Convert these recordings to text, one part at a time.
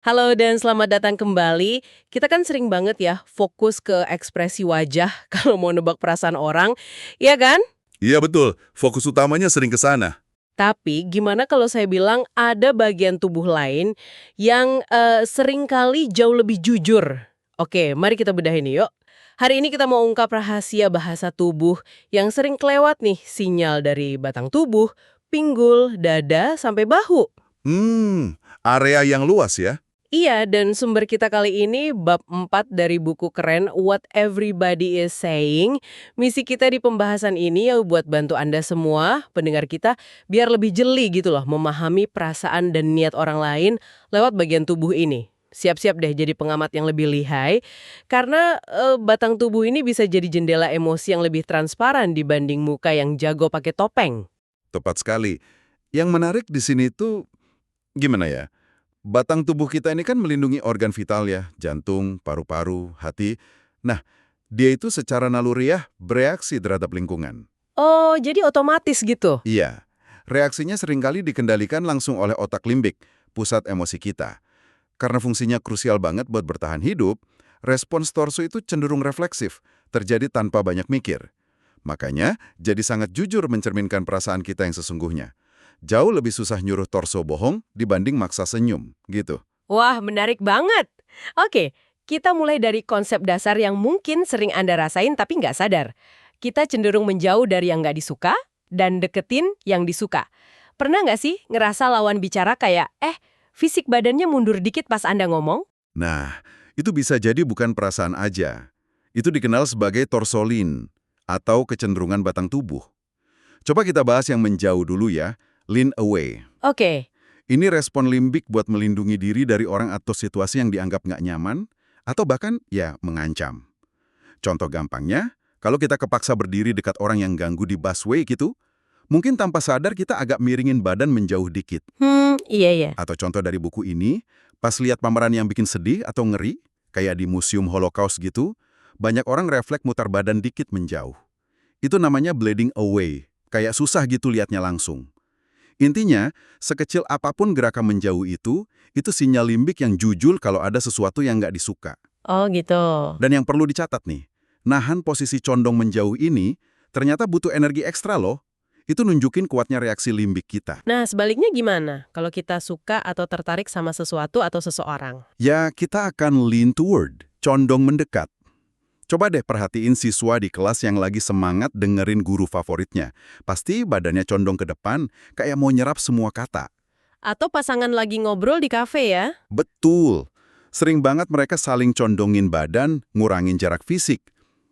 Halo dan selamat datang kembali. Kita kan sering banget ya fokus ke ekspresi wajah kalau mau nebak perasaan orang, ya kan? Iya betul, fokus utamanya sering ke sana. Tapi gimana kalau saya bilang ada bagian tubuh lain yang seringkali jauh lebih jujur? Oke, mari kita bedahin yuk. Hari ini kita mau ungkap rahasia bahasa tubuh yang sering kelewat nih, sinyal dari batang tubuh, pinggul, dada, sampai bahu. Area yang luas ya. Iya, dan sumber kita kali ini bab 4 dari buku keren What Everybody Is Saying. Misi kita di pembahasan ini ya buat bantu Anda semua, pendengar kita, biar lebih jeli gitu loh, memahami perasaan dan niat orang lain lewat bagian tubuh ini. Siap-siap deh jadi pengamat yang lebih lihai, karena batang tubuh ini bisa jadi jendela emosi yang lebih transparan dibanding muka yang jago pakai topeng. Tepat sekali. Yang menarik di sini tuh, gimana ya? Batang tubuh kita ini kan melindungi organ vital ya, jantung, paru-paru, hati. Nah, dia itu secara naluriah bereaksi terhadap lingkungan. Oh, jadi otomatis gitu? Iya, reaksinya seringkali dikendalikan langsung oleh otak limbik, pusat emosi kita. Karena fungsinya krusial banget buat bertahan hidup, respons torso itu cenderung refleksif, terjadi tanpa banyak mikir. Makanya, jadi sangat jujur mencerminkan perasaan kita yang sesungguhnya. Jauh lebih susah nyuruh torso bohong dibanding maksa senyum, gitu. Wah, menarik banget. Oke, kita mulai dari konsep dasar yang mungkin sering Anda rasain tapi nggak sadar. Kita cenderung menjauh dari yang nggak disuka dan deketin yang disuka. Pernah nggak sih ngerasa lawan bicara kayak, fisik badannya mundur dikit pas Anda ngomong? Nah, itu bisa jadi bukan perasaan aja. Itu dikenal sebagai torsolin, atau kecenderungan batang tubuh. Coba kita bahas yang menjauh dulu ya, lean away. Oke, Ini respon limbik buat melindungi diri dari orang atau situasi yang dianggap nggak nyaman, atau bahkan ya mengancam. Contoh gampangnya, kalau kita kepaksa berdiri dekat orang yang ganggu di busway gitu, mungkin tanpa sadar kita agak miringin badan menjauh dikit. iya ya. Atau contoh dari buku ini, pas lihat pameran yang bikin sedih atau ngeri, kayak di Museum Holocaust gitu, banyak orang refleks mutar badan dikit menjauh. Itu namanya bleeding away, kayak susah gitu liatnya langsung. Intinya, sekecil apapun gerakan menjauh itu sinyal limbik yang jujur kalau ada sesuatu yang nggak disuka. Oh gitu. Dan yang perlu dicatat nih, nahan posisi condong menjauh ini ternyata butuh energi ekstra loh. Itu nunjukin kuatnya reaksi limbik kita. Nah, sebaliknya gimana kalau kita suka atau tertarik sama sesuatu atau seseorang? Ya, kita akan lean toward, condong mendekat. Coba deh perhatiin siswa di kelas yang lagi semangat dengerin guru favoritnya. Pasti badannya condong ke depan, kayak mau nyerap semua kata. Atau pasangan lagi ngobrol di kafe ya? Betul. Sering banget mereka saling condongin badan, ngurangin jarak fisik.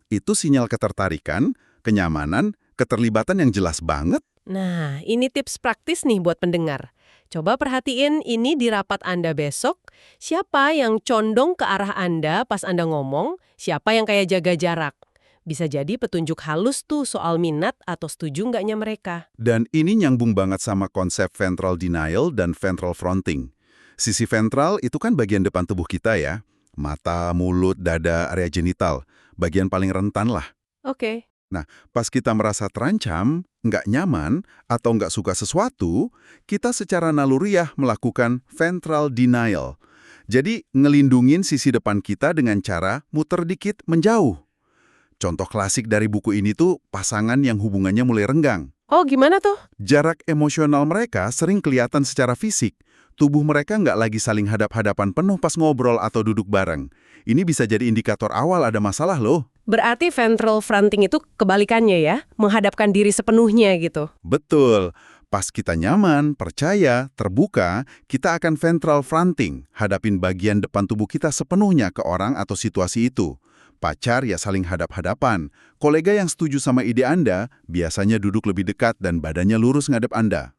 Itu sinyal ketertarikan, kenyamanan, keterlibatan yang jelas banget. Nah, ini tips praktis nih buat pendengar. Coba perhatiin ini di rapat Anda besok, siapa yang condong ke arah Anda pas Anda ngomong, siapa yang kayak jaga jarak. Bisa jadi petunjuk halus tuh soal minat atau setuju nggaknya mereka. Dan ini nyambung banget sama konsep ventral denial dan ventral fronting. Sisi ventral itu kan bagian depan tubuh kita ya. Mata, mulut, dada, area genital. Bagian paling rentan lah. Oke. Nah, pas kita merasa terancam, nggak nyaman, atau nggak suka sesuatu, kita secara naluriah melakukan ventral denial. Jadi, ngelindungin sisi depan kita dengan cara muter dikit menjauh. Contoh klasik dari buku ini tuh pasangan yang hubungannya mulai renggang. Oh, gimana tuh? Jarak emosional mereka sering kelihatan secara fisik. Tubuh mereka nggak lagi saling hadap-hadapan penuh pas ngobrol atau duduk bareng. Ini bisa jadi indikator awal ada masalah loh. Berarti ventral fronting itu kebalikannya ya, menghadapkan diri sepenuhnya gitu. Betul. Pas kita nyaman, percaya, terbuka, kita akan ventral fronting, hadapin bagian depan tubuh kita sepenuhnya ke orang atau situasi itu. Pacar ya saling hadap-hadapan. Kolega yang setuju sama ide Anda biasanya duduk lebih dekat dan badannya lurus ngadep Anda.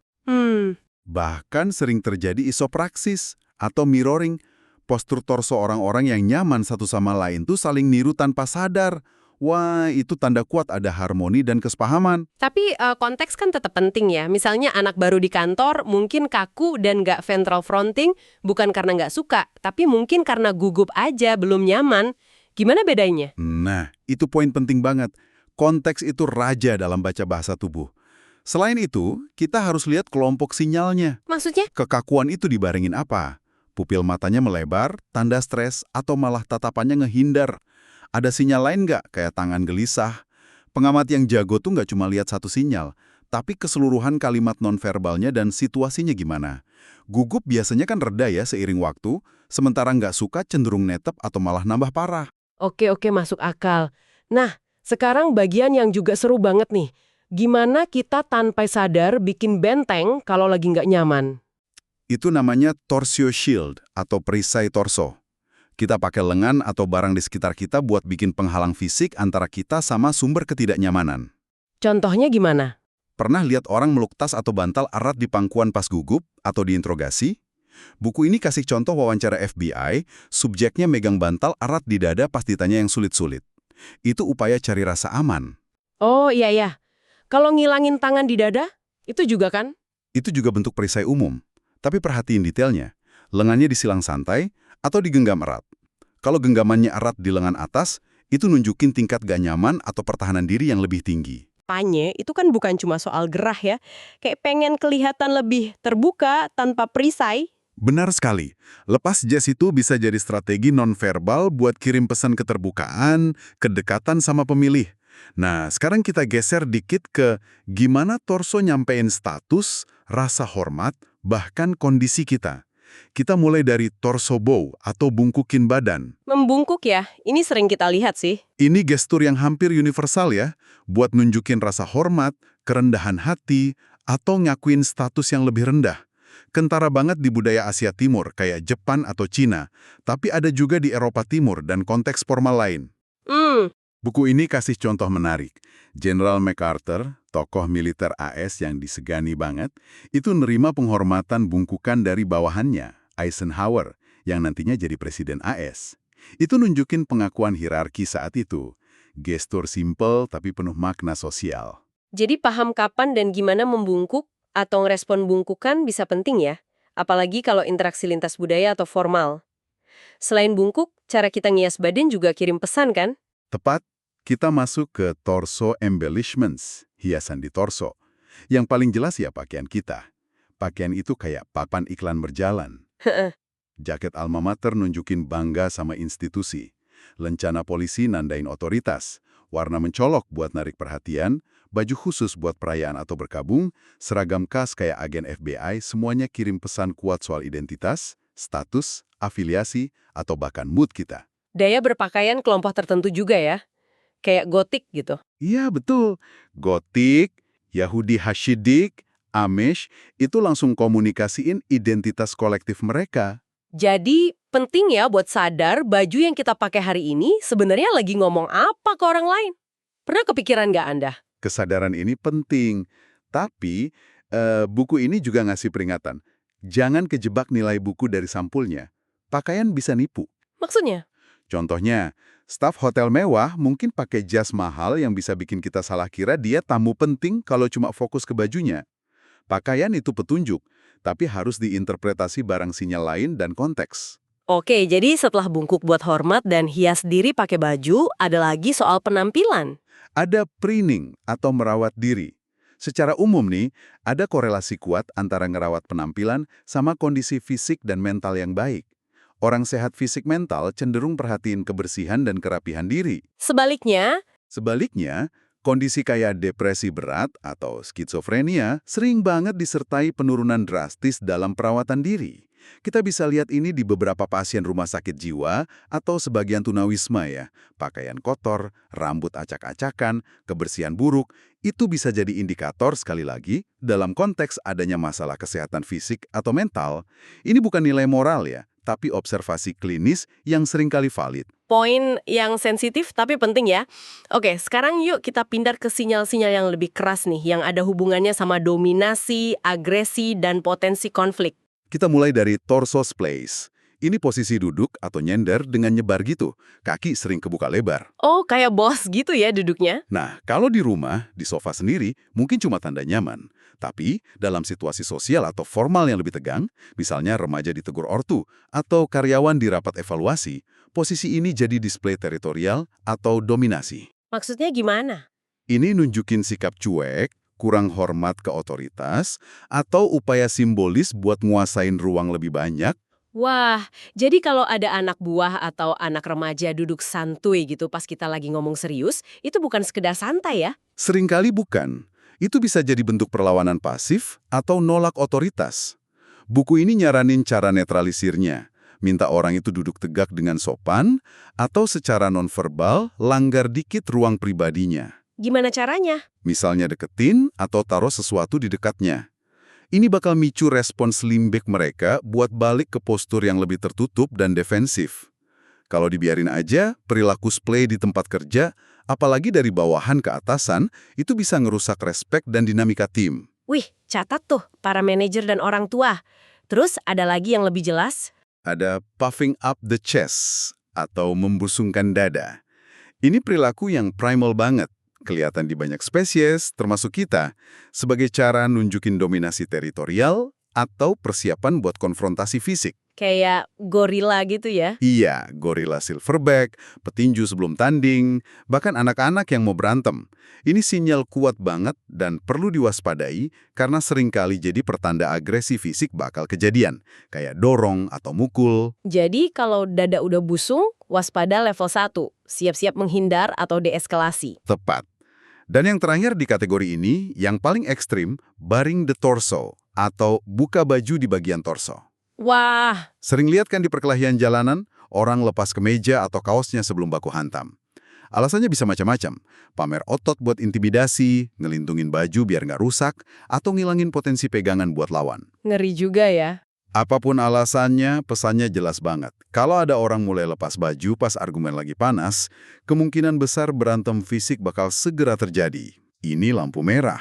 Bahkan sering terjadi isopraksis atau mirroring. Postur torso orang-orang yang nyaman satu sama lain tuh saling niru tanpa sadar. Wah, itu tanda kuat ada harmoni dan kesepahaman. Tapi konteks kan tetap penting ya. Misalnya anak baru di kantor mungkin kaku dan nggak ventral fronting bukan karena nggak suka, tapi mungkin karena gugup aja, belum nyaman. Gimana bedanya? Nah, itu poin penting banget. Konteks itu raja dalam baca bahasa tubuh. Selain itu, kita harus lihat kelompok sinyalnya. Maksudnya? Kekakuan itu dibarengin apa? Pupil matanya melebar, tanda stres, atau malah tatapannya ngehindar. Ada sinyal lain nggak, kayak tangan gelisah? Pengamat yang jago tuh nggak cuma lihat satu sinyal, tapi keseluruhan kalimat nonverbalnya dan situasinya gimana. Gugup biasanya kan reda ya seiring waktu, sementara nggak suka cenderung netep atau malah nambah parah. Oke, masuk akal. Nah, sekarang bagian yang juga seru banget nih. Gimana kita tanpa sadar bikin benteng kalau lagi nggak nyaman? Itu namanya torsio shield atau perisai torso. Kita pakai lengan atau barang di sekitar kita buat bikin penghalang fisik antara kita sama sumber ketidaknyamanan. Contohnya gimana? Pernah lihat orang meluk tas atau bantal erat di pangkuan pas gugup atau diinterogasi? Buku ini kasih contoh wawancara FBI, subjeknya megang bantal erat di dada pas ditanya yang sulit-sulit. Itu upaya cari rasa aman. Oh iya. Kalau ngilangin tangan di dada, itu juga kan? Itu juga bentuk perisai umum. Tapi perhatiin detailnya. Lengannya disilang santai atau digenggam erat. Kalau genggamannya erat di lengan atas, itu nunjukin tingkat gak nyaman atau pertahanan diri yang lebih tinggi. Panye itu kan bukan cuma soal gerah ya. Kayak pengen kelihatan lebih terbuka tanpa perisai. Benar sekali. Lepas jas itu bisa jadi strategi nonverbal buat kirim pesan keterbukaan, kedekatan sama pemilih. Nah, sekarang kita geser dikit ke gimana torso nyampein status, rasa hormat, bahkan kondisi kita. Kita mulai dari torso bow atau bungkukin badan. Membungkuk ya, ini sering kita lihat sih. Ini gestur yang hampir universal ya, buat nunjukin rasa hormat, kerendahan hati, atau ngakuin status yang lebih rendah. Kentara banget di budaya Asia Timur, kayak Jepang atau Cina, tapi ada juga di Eropa Timur dan konteks formal lain. Buku ini kasih contoh menarik. General MacArthur, tokoh militer AS yang disegani banget, itu nerima penghormatan bungkukan dari bawahannya, Eisenhower, yang nantinya jadi presiden AS. Itu nunjukin pengakuan hierarki saat itu. Gestur simpel tapi penuh makna sosial. Jadi paham kapan dan gimana membungkuk atau ngerespon bungkukan bisa penting ya. Apalagi kalau interaksi lintas budaya atau formal. Selain bungkuk, cara kita ngias badan juga kirim pesan kan? Tepat, kita masuk ke torso embellishments, hiasan di torso. Yang paling jelas ya pakaian kita. Pakaian itu kayak papan iklan berjalan. Jaket alma mater nunjukin bangga sama institusi. Lencana polisi nandain otoritas. Warna mencolok buat narik perhatian, baju khusus buat perayaan atau berkabung, seragam khas kayak agen FBI, semuanya kirim pesan kuat soal identitas, status, afiliasi, atau bahkan mood kita. Daya berpakaian kelompok tertentu juga ya. Kayak gotik gitu. Iya betul. Gotik, Yahudi Hasidik, Amish, itu langsung komunikasiin identitas kolektif mereka. Jadi penting ya buat sadar baju yang kita pakai hari ini sebenarnya lagi ngomong apa ke orang lain. Pernah kepikiran nggak Anda? Kesadaran ini penting. Tapi, buku ini juga ngasih peringatan. Jangan kejebak nilai buku dari sampulnya. Pakaian bisa nipu. Maksudnya? Contohnya, staf hotel mewah mungkin pakai jas mahal yang bisa bikin kita salah kira dia tamu penting kalau cuma fokus ke bajunya. Pakaian itu petunjuk, tapi harus diinterpretasi barang sinyal lain dan konteks. Oke, jadi setelah bungkuk buat hormat dan hias diri pakai baju, ada lagi soal penampilan. Ada preening atau merawat diri. Secara umum nih, ada korelasi kuat antara ngerawat penampilan sama kondisi fisik dan mental yang baik. Orang sehat fisik mental cenderung perhatiin kebersihan dan kerapihan diri. Sebaliknya, Kondisi kayak depresi berat atau skizofrenia sering banget disertai penurunan drastis dalam perawatan diri. Kita bisa lihat ini di beberapa pasien rumah sakit jiwa atau sebagian tunawisma ya. Pakaian kotor, rambut acak-acakan, kebersihan buruk, itu bisa jadi indikator sekali lagi dalam konteks adanya masalah kesehatan fisik atau mental. Ini bukan nilai moral ya, tapi observasi klinis yang seringkali valid. poin yang sensitif tapi penting ya. Oke, sekarang yuk kita pindah ke sinyal-sinyal yang lebih keras nih, yang ada hubungannya sama dominasi, agresi, dan potensi konflik. Kita mulai dari torso splace. Ini posisi duduk atau nyender dengan nyebar gitu. Kaki sering kebuka lebar. Oh, kayak bos gitu ya duduknya? Nah, kalau di rumah, di sofa sendiri, mungkin cuma tanda nyaman. Tapi, dalam situasi sosial atau formal yang lebih tegang, misalnya remaja ditegur ortu, atau karyawan di rapat evaluasi, posisi ini jadi display teritorial atau dominasi. Maksudnya gimana? Ini nunjukin sikap cuek, kurang hormat ke otoritas, atau upaya simbolis buat nguasain ruang lebih banyak. Wah, jadi kalau ada anak buah atau anak remaja duduk santuy gitu pas kita lagi ngomong serius, itu bukan sekedar santai ya? Seringkali bukan. Itu bisa jadi bentuk perlawanan pasif atau nolak otoritas. Buku ini nyaranin cara netralisirnya. Minta orang itu duduk tegak dengan sopan, atau secara nonverbal langgar dikit ruang pribadinya. Gimana caranya? Misalnya deketin atau taruh sesuatu di dekatnya. Ini bakal micu respons limbik mereka buat balik ke postur yang lebih tertutup dan defensif. Kalau dibiarin aja, perilaku splay di tempat kerja, apalagi dari bawahan ke atasan, itu bisa ngerusak respek dan dinamika tim. Wih, catat tuh para manajer dan orang tua. Terus ada lagi yang lebih jelas? Ada puffing up the chest, atau membusungkan dada. Ini perilaku yang primal banget, kelihatan di banyak spesies, termasuk kita, sebagai cara nunjukin dominasi teritorial atau persiapan buat konfrontasi fisik. Kayak gorila gitu ya? Iya, gorila silverback, petinju sebelum tanding, bahkan anak-anak yang mau berantem. Ini sinyal kuat banget dan perlu diwaspadai karena seringkali jadi pertanda agresi fisik bakal kejadian, kayak dorong atau mukul. Jadi kalau dada udah busung, waspada level 1, siap-siap menghindar atau deeskalasi. Tepat. Dan yang terakhir di kategori ini, yang paling ekstrim, baring the torso, atau buka baju di bagian torso. Wah, Sering lihat kan di perkelahian jalanan, orang lepas kemeja atau kaosnya sebelum baku hantam. Alasannya bisa macam-macam, pamer otot buat intimidasi, ngelindungin baju biar nggak rusak, atau ngilangin potensi pegangan buat lawan. ngeri juga ya. Apapun alasannya, pesannya jelas banget. Kalau ada orang mulai lepas baju pas argumen lagi panas, kemungkinan besar berantem fisik bakal segera terjadi. Ini lampu merah.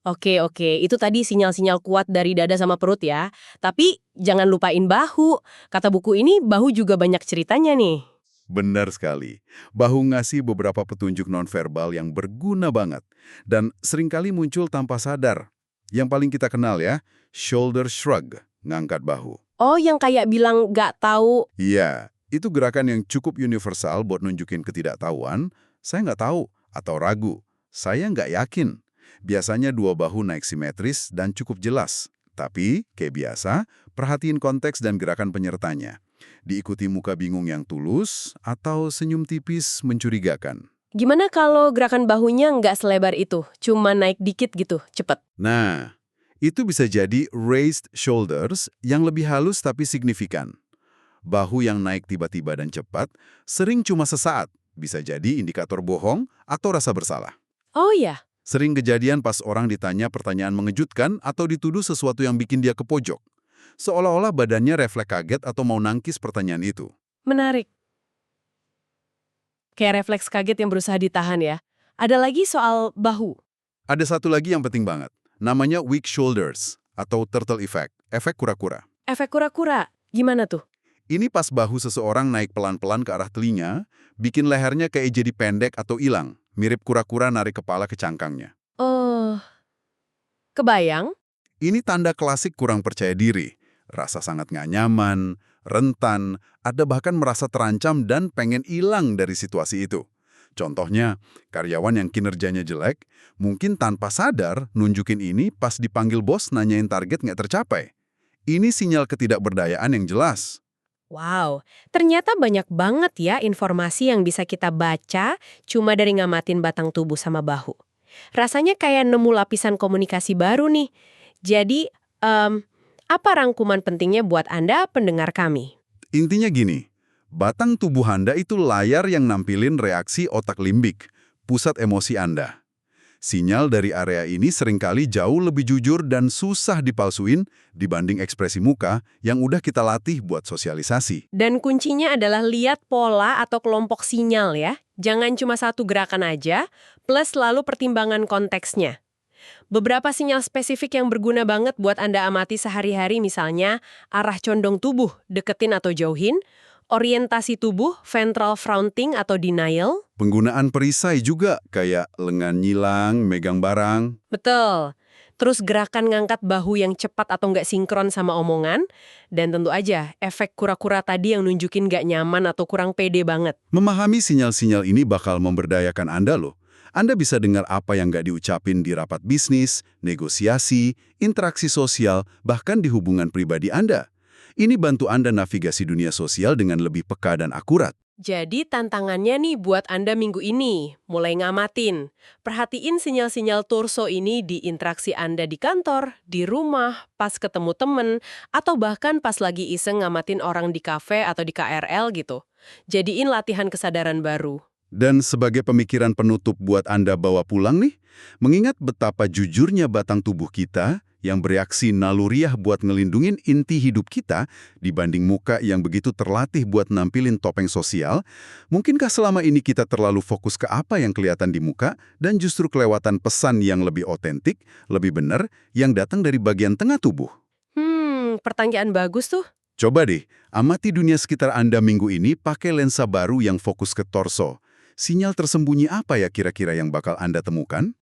Oke, itu tadi sinyal-sinyal kuat dari dada sama perut ya. Tapi jangan lupain bahu. Kata buku ini, bahu juga banyak ceritanya nih. Benar sekali. Bahu ngasih beberapa petunjuk nonverbal yang berguna banget. Dan seringkali muncul tanpa sadar. Yang paling kita kenal ya, shoulder shrug, ngangkat bahu. Oh, yang kayak bilang nggak tahu. Iya, itu gerakan yang cukup universal buat nunjukin ketidaktahuan, saya nggak tahu, atau ragu, saya nggak yakin. Biasanya dua bahu naik simetris dan cukup jelas. Tapi, kayak biasa, perhatiin konteks dan gerakan penyertanya. Diikuti muka bingung yang tulus, atau senyum tipis mencurigakan. Gimana kalau gerakan bahunya nggak selebar itu? Cuma naik dikit gitu, cepet. Nah, itu bisa jadi raised shoulders yang lebih halus tapi signifikan. Bahu yang naik tiba-tiba dan cepat sering cuma sesaat, bisa jadi indikator bohong atau rasa bersalah. Oh ya, Sering kejadian pas orang ditanya pertanyaan mengejutkan atau dituduh sesuatu yang bikin dia ke pojok. Seolah-olah badannya refleks kaget atau mau nangkis pertanyaan itu. menarik. Kayak refleks kaget yang berusaha ditahan ya. Ada lagi soal bahu. Ada satu lagi yang penting banget, namanya weak shoulders atau turtle effect, efek kura-kura. Efek kura-kura, gimana tuh? Ini pas bahu seseorang naik pelan-pelan ke arah telinga, bikin lehernya kayak jadi pendek atau hilang, mirip kura-kura narik kepala ke cangkangnya. Oh, kebayang? Ini tanda klasik kurang percaya diri, rasa sangat nggak nyaman, rentan, ada bahkan merasa terancam dan pengen hilang dari situasi itu. Contohnya, karyawan yang kinerjanya jelek, mungkin tanpa sadar nunjukin ini pas dipanggil bos nanyain target nggak tercapai. Ini sinyal ketidakberdayaan yang jelas. Wow, ternyata banyak banget ya informasi yang bisa kita baca cuma dari ngamatin batang tubuh sama bahu. Rasanya kayak nemu lapisan komunikasi baru nih. Jadi, apa rangkuman pentingnya buat Anda pendengar kami? Intinya gini, batang tubuh Anda itu layar yang nampilin reaksi otak limbik, pusat emosi Anda. Sinyal dari area ini seringkali jauh lebih jujur dan susah dipalsuin dibanding ekspresi muka yang udah kita latih buat sosialisasi. Dan kuncinya adalah lihat pola atau kelompok sinyal ya. Jangan cuma satu gerakan aja, plus lalu pertimbangan konteksnya. Beberapa sinyal spesifik yang berguna banget buat Anda amati sehari-hari misalnya arah condong tubuh, deketin atau jauhin, orientasi tubuh, ventral fronting atau denial. Penggunaan perisai juga kayak lengan nyilang, megang barang. Betul. Terus gerakan ngangkat bahu yang cepat atau nggak sinkron sama omongan. Dan tentu aja efek kura-kura tadi yang nunjukin nggak nyaman atau kurang pede banget. Memahami sinyal-sinyal ini bakal memberdayakan Anda loh. Anda bisa dengar apa yang nggak diucapin di rapat bisnis, negosiasi, interaksi sosial, bahkan di hubungan pribadi Anda. Ini bantu Anda navigasi dunia sosial dengan lebih peka dan akurat. Jadi tantangannya nih buat Anda minggu ini, mulai ngamatin. Perhatiin sinyal-sinyal torso ini di interaksi Anda di kantor, di rumah, pas ketemu temen, atau bahkan pas lagi iseng ngamatin orang di kafe atau di KRL gitu. Jadiin latihan kesadaran baru. Dan sebagai pemikiran penutup buat Anda bawa pulang nih, mengingat betapa jujurnya batang tubuh kita yang bereaksi naluriah buat ngelindungin inti hidup kita dibanding muka yang begitu terlatih buat nampilin topeng sosial, mungkinkah selama ini kita terlalu fokus ke apa yang kelihatan di muka dan justru kelewatan pesan yang lebih otentik, lebih benar, yang datang dari bagian tengah tubuh? Pertanyaan bagus tuh. Coba deh, amati dunia sekitar Anda minggu ini pakai lensa baru yang fokus ke torso. Sinyal tersembunyi apa ya kira-kira yang bakal Anda temukan?